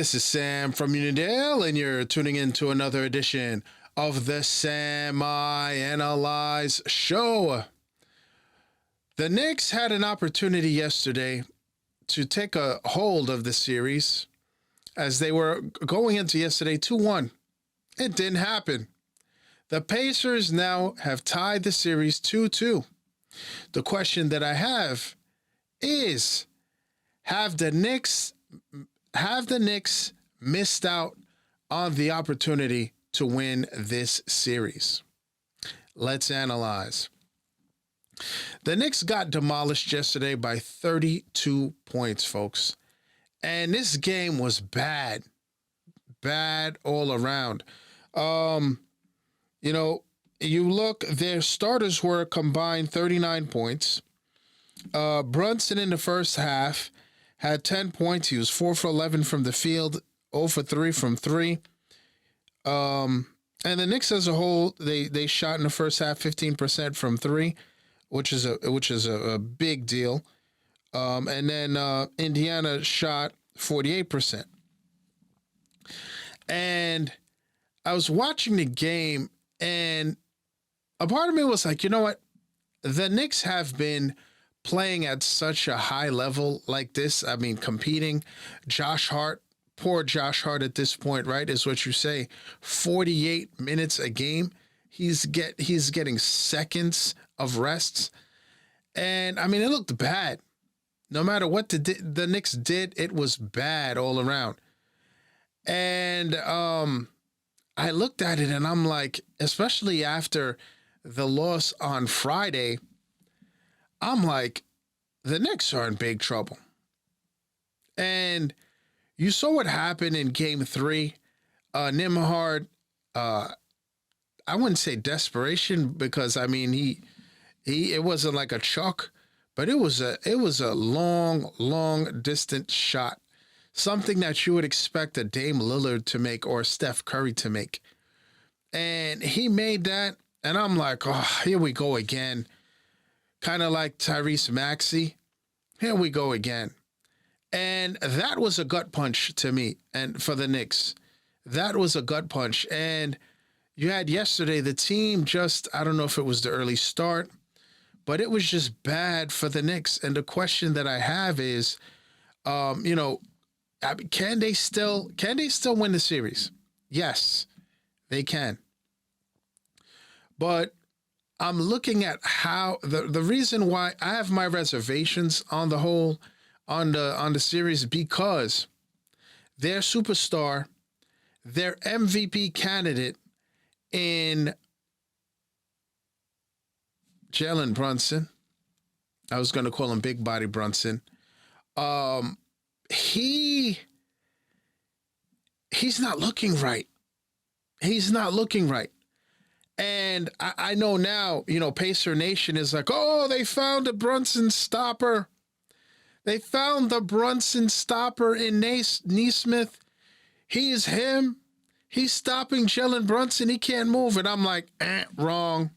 This is Sam from Unidale, and you're tuning in to another edition of the Sam I Analyze Show. The Knicks had an opportunity yesterday to take a hold of the series as they were going into yesterday 2-1. It didn't happen. The Pacers now have tied the series 2-2. The question that I have is, have the Knicks missed out on the opportunity to win this series? Let's analyze. The Knicks got demolished yesterday by 32 points, folks. And this game was bad. Bad all around. You look, their starters were combined 39 points. Brunson in the first half had 10 points. He was 4 for 11 from the field, 0 for 3 from 3. And the Knicks as a whole, they shot in the first half 15% from 3, which is a big deal. And then Indiana shot 48%. And I was watching the game, and a part of me was like, you know what? The Knicks have been playing at such a high level like this. I mean, competing. Josh Hart, poor Josh Hart at this point, right, is what you say. 48 minutes a game. He's getting seconds of rests. And, I mean, it looked bad. No matter what the Knicks did, it was bad all around. And I looked at it, and I'm like, especially after the loss on Friday, I'm like, the Knicks are in big trouble. And you saw what happened in Game 3. Nembhard, I wouldn't say desperation, because I mean it wasn't like a chuck, but it was a long distance shot. Something that you would expect a Dame Lillard to make or Steph Curry to make. And he made that, and I'm like, oh, here we go again. Kind of like Tyrese Maxey. Here we go again. And that was a gut punch to me, and for the Knicks. That was a gut punch. And you had yesterday, the team just, I don't know if it was the early start, but it was just bad for the Knicks. And the question that I have is, can they still win the series? Yes, they can. But I'm looking at how the reason why I have my reservations on the whole on the series, because their superstar, their MVP candidate in Jalen Brunson, I was going to call him Big Body Brunson. He's not looking right. He's not looking right. And I know now, Pacer Nation is like, oh, they found a Brunson stopper. They found the Brunson stopper in Nesmith. He is him. He's stopping Jalen Brunson. He can't move. And I'm like, wrong.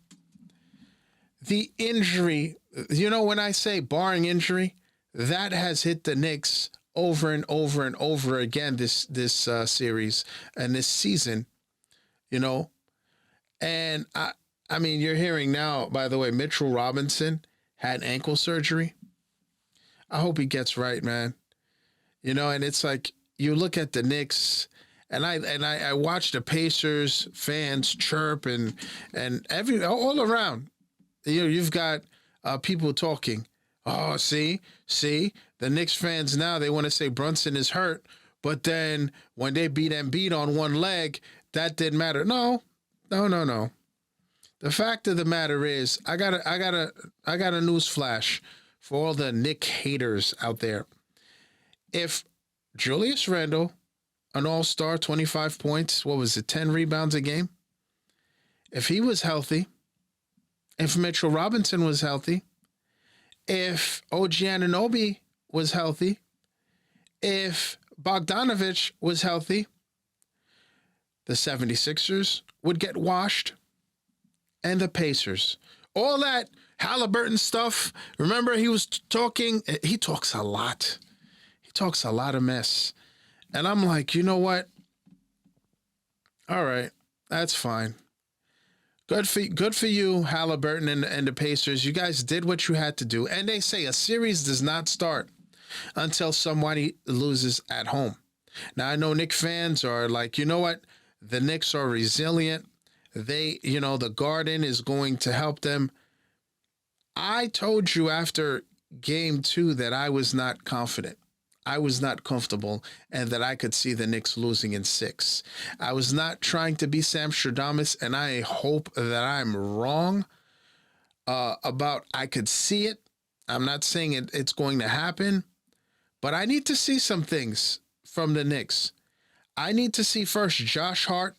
The injury, when I say barring injury, that has hit the Knicks over and over and over again this series and this season, And I mean, you're hearing now, by the way, Mitchell Robinson had ankle surgery. I hope he gets right, man. And it's like, you look at the Knicks, and I watch the Pacers fans chirp and all around. You've got people talking. Oh, see, the Knicks fans now, they want to say Brunson is hurt, but then when they beat Embiid on one leg, that didn't matter. No. The fact of the matter is, I got a news flash for all the Knick haters out there. If Julius Randle, an all-star, 25 points, 10 rebounds a game? If he was healthy, if Mitchell Robinson was healthy, if OG Anunoby was healthy, if Bogdanovich was healthy, the 76ers would get washed, and the Pacers. All that Halliburton stuff, remember he was talking, he talks a lot. He talks a lot of mess. And I'm like, you know what? All right, that's fine. Good for you, Halliburton and the Pacers. You guys did what you had to do. And they say a series does not start until somebody loses at home. Now I know Knicks fans are like, you know what? The Knicks are resilient. The Garden is going to help them. I told you after game 2 that I was not confident. I was not comfortable and that I could see the Knicks losing in 6. I was not trying to be Sam Stradamus, and I hope that I'm wrong about I could see it. I'm not saying it's going to happen, but I need to see some things from the Knicks. I need to see first Josh Hart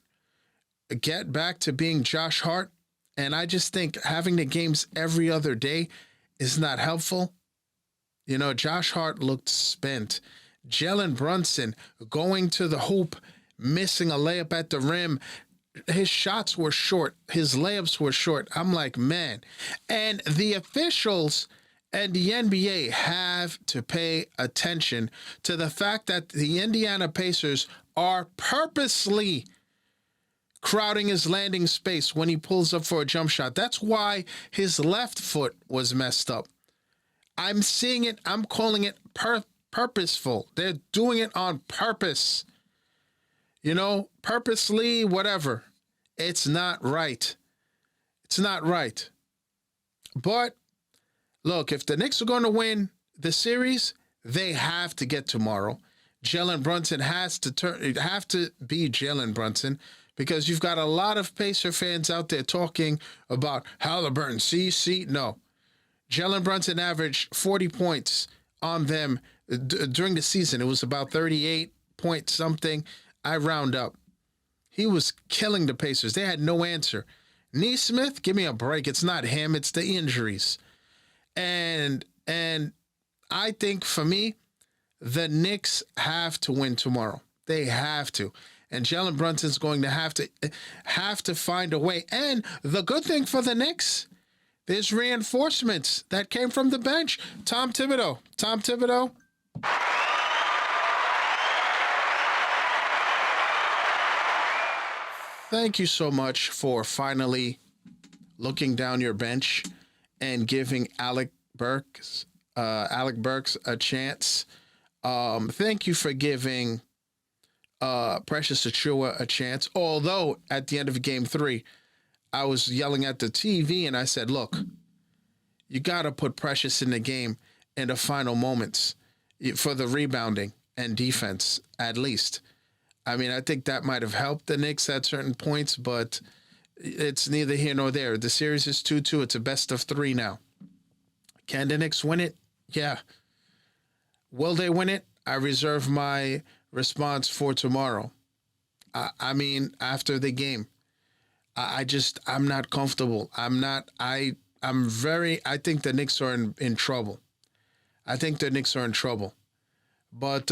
get back to being Josh Hart, and I just think having the games every other day is not helpful. Josh Hart looked spent. Jalen Brunson going to the hoop, missing a layup at the rim. His shots were short. His layups were short. I'm like, man. And the officials and the NBA have to pay attention to the fact that the Indiana Pacers are purposely crowding his landing space when he pulls up for a jump shot. That's why his left foot was messed up. I'm seeing it. I'm calling it purposeful. They're doing it on purpose. Purposely, whatever. It's not right. It's not right. But look, if the Knicks are going to win the series, they have to get tomorrow. Jalen Brunson have to be Jalen Brunson, because you've got a lot of Pacer fans out there talking about Halliburton. No. Jalen Brunson averaged 40 points on them during the season. It was about 38 point something. I round up. He was killing the Pacers. They had no answer. Neesmith, give me a break. It's not him. It's the injuries. And I think for me, the Knicks have to win tomorrow. They have to. And Jalen Brunson's going to have to find a way. And the good thing for the Knicks, there's reinforcements that came from the bench. Tom Thibodeau. Thank you so much for finally looking down your bench and giving Alec Burks a chance. Thank you for giving Precious Achua a chance. Although at the end of game 3, I was yelling at the TV and I said, look, you got to put Precious in the game in the final moments for the rebounding and defense, at least. I mean, I think that might have helped the Knicks at certain points, but it's neither here nor there. The series is 2-2. It's a best of 3 now. Can the Knicks win it? Yeah. Will they win it? I reserve my response for tomorrow. I mean, after the game. I'm not comfortable. I think the Knicks are in trouble. I think the Knicks are in trouble. But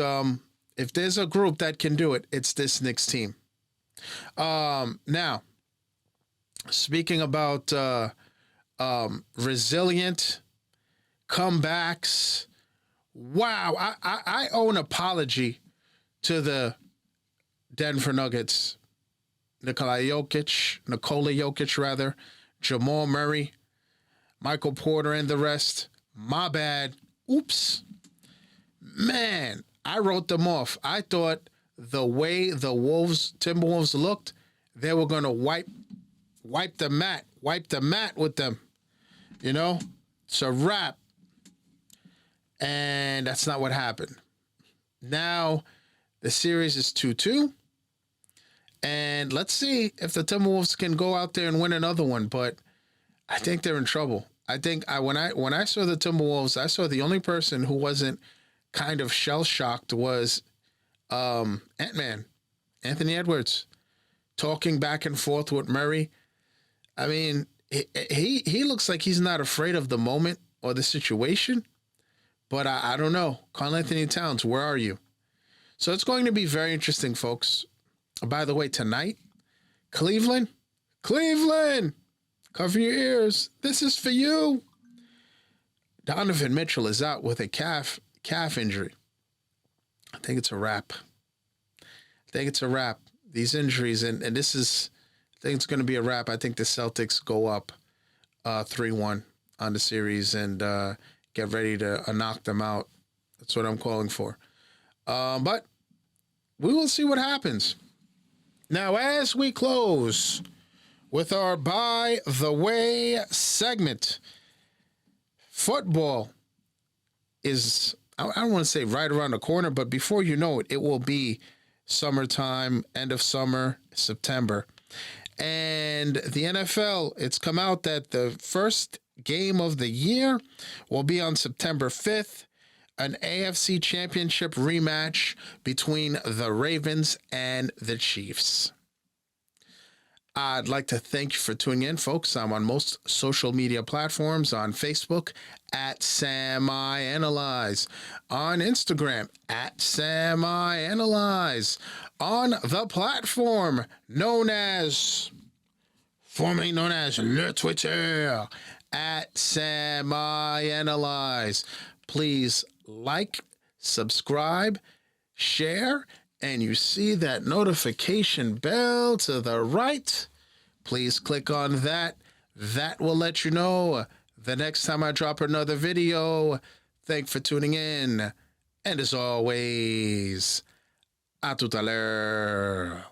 if there's a group that can do it, it's this Knicks team. Now, speaking about resilient comebacks, wow, I owe an apology to the Denver Nuggets. Nikola Jokic, Jamal Murray, Michael Porter, and the rest. My bad. Oops. Man, I wrote them off. I thought the way the Timberwolves looked, they were going to wipe the mat with them. It's a wrap. And that's not what happened. Now, the series is 2-2. And let's see if the Timberwolves can go out there and win another one. But I think they're in trouble. I think when I saw the Timberwolves, I saw the only person who wasn't kind of shell-shocked was Ant-Man, Anthony Edwards, talking back and forth with Murray. I mean, he looks like he's not afraid of the moment or the situation. But I don't know. Karl Anthony Towns, where are you? So it's going to be very interesting, folks. By the way, tonight, Cleveland, cover your ears. This is for you. Donovan Mitchell is out with a calf injury. I think it's a wrap. think it's a wrap. These injuries, and this is, I think it's going to be a wrap. I think the Celtics go up 3-1 on the series and get ready to knock them out. That's what I'm calling for. But we will see what happens. Now, as we close with our By the Way segment, football is, I don't want to say right around the corner, but before you know it, it will be summertime, end of summer, September. And the NFL, it's come out that the first game of the year will be on September 5th, an AFC Championship rematch between the Ravens and the Chiefs. I'd like to thank you for tuning in, folks. I'm on most social media platforms, on Facebook at SamIAnalyze, on Instagram at SamIAnalyze, on the platform formerly known as Le Twitter, at SamIAnalyze. Please like, subscribe, share, and you see that notification bell to the right. Please click on that. That will let you know the next time I drop another video. Thanks for tuning in. And as always, à tout à l'heure.